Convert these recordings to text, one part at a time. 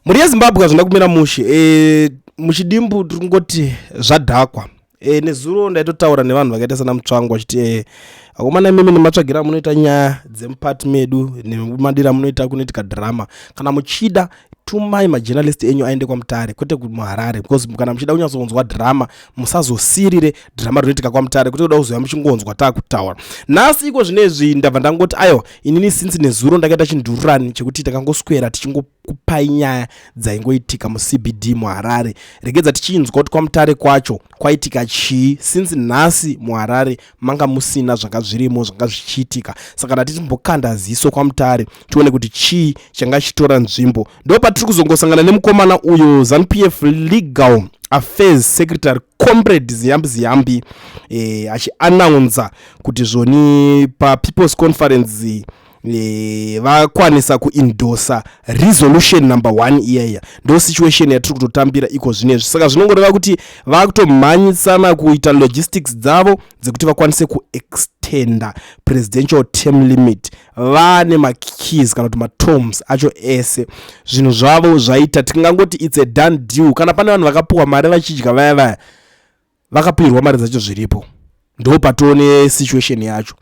Muri yeZimbabwe zvina kumira mushe muchidimbu tungoti zvadhakwa nezuro ndaitotaura nevanhu vakaita sana Mutsvangu vachiti akomana mimi nematsvagira munoita nyaya dzemupati medu nemadira munoita kunoitika drama kana muchida tumai majournalist enyu aende kwaMutare kwete kuHarare because kana muchida kunyatsonzwa drama musazosirire drama rinoitika kwaMutare kwete kuda kuzoya muchingonzwa taakutaura nhasi iko zvinezvi ndabva ndangoti ayo inini sinzi nezuro ndakaita chindururani chekuti takangoswera tichingokupai nyaya dzaingoitika muCBD muHarare regedza tichinzwa kuti kwaMutare kwacho kwaitika chii sinzi nhasi muHarare manga musina zvanga zvirimo zvanga zvichiitika saka ndatimbokanda ziso kwaMutare tione kuti chii changa chitora nzvimbo ndo patiri kuzongosangana nemukomana uyo ZANU-PF Legal Affairs Secretary Comrade Ziyambi achianaunza kuti zvoni paPeople's Conference vakwanisa kuindosa resolution number 1 iyaya ndo situation yatiri kutotambira iko zvinezvi saka zvinongoreva kuti vakutomhanyisana kuita logistics dzavo dzekuti vakwanise kuextenda presidential term limit vane makeys kana kuti matoms acho ese zvinhu zvavo zvaita tingangoti it's a done deal kana pane vanhu vakapuwa mari vachidya vaya vakapirwa mari dzacho zviripo ndo patone situation yacho.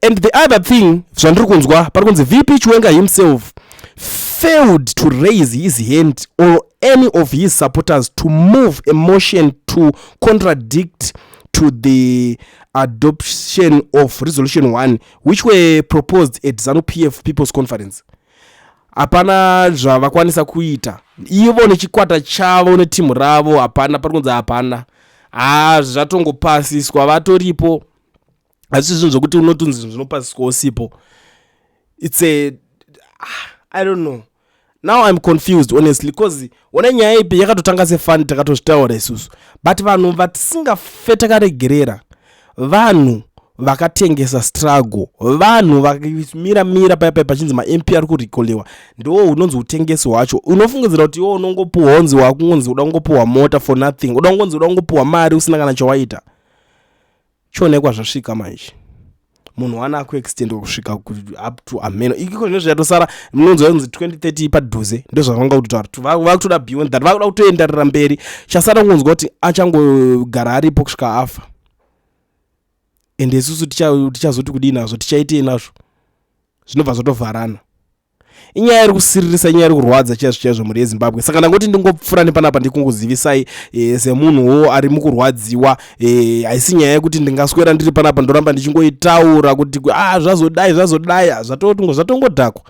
And the other thing, zvandiri kunzwa pari kunzi VP Chiwenga himself failed to raise his hand or any of his supporters to move a motion to contradict to the adoption of resolution 1 which were proposed at ZANU-PF People's Conference. Hapana zvavakwanisa kuita ivo nechikwata chavo netimu ravo hapana pari kunzi hapana zvatongopasiswa vatoripo asi zvinhu zvokuti unotunzi zvinopasiswa usipo it's a I don't know now I'm confused honestly because one nyaya ipi yakatotanga sefani takatozvitaura isusu but vanhu vatisingafe takaregerera vanhu vakatengesa struggle vanhu vakamira paya pachinzi maMP ari kurikolewa ndo unonzi utengesi hwacho unofungidzira kuti iwo unongopuwa honzi wakungonzi uda kungopuwa mota for nothing uda kungonzi uda kungopuwa mari usina kana chawaita chionekwa zvasvika manje munhu wana kuextend kusvika up to ameno ikiko zvinhu zvatosara munonzi 2030 padhuze ndozvavanga kutaura vakutoda beyond that vakuda kutoendarira mberi chasara kungonzwa kuti achangogara aripo kusvika afa ende isusu tichazoti kudii nazvo tichaitei nazvo zvinobva zvatovharana inyaya iri kusiririsa inyaya iri kurwadza chaizvo muri yeZimbabwe saka ndangoti ndingopfura nepanapa ndikungozivisai semunhuwo ari mukurwadziwa haisi nyaya yekuti ndingaswera ndiri panapa ndoramba ndichingoitaura kuti zvazodai zvatongodhakwa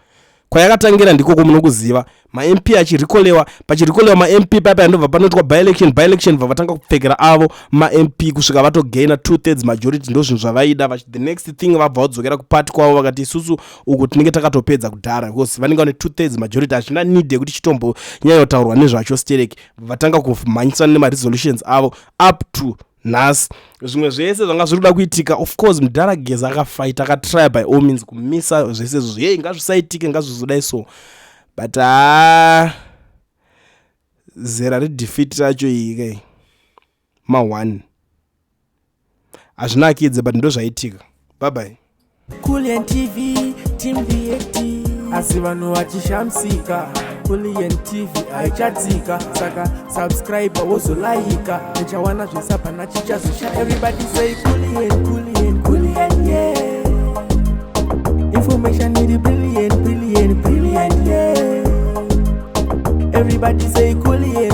kwayakatangira ndiko munokuziva maMP achirikolewa pachirikolewa maMP papa ndobva panoitwa by-election vavatanga kupfekera avo maMP kusvika vatogaina 2/3 majority ndo zvinhu zvavaida the next thing vabva vadzokera kupati kwavo vakati isusu uku tinenge takatopedza kudhara because vanenge vane 2/3 majority achina need yekuti chitombo nyaya yotaurwa nezvacho stereki vatanga kumhanyisana nemaresolutions avo up to nhasi zvimwe zvese zvanga zviri kuda kuitika of course Mudarageza akafight akatry by all means kumisa zvese zvozvo ngazvisaitike ngazvizodai so but zera redefeat racho iyi ma1 hazvinakidze but ndo zvaitika. Bye bye. Kulian TV team VAT asi vanhu vachishamsika Kulian TV haichatsika saka subscribe wozolaika nechawana zvese pana chichazosha everybody say Kulian yeah information need brilliant yeah everybody say Kulian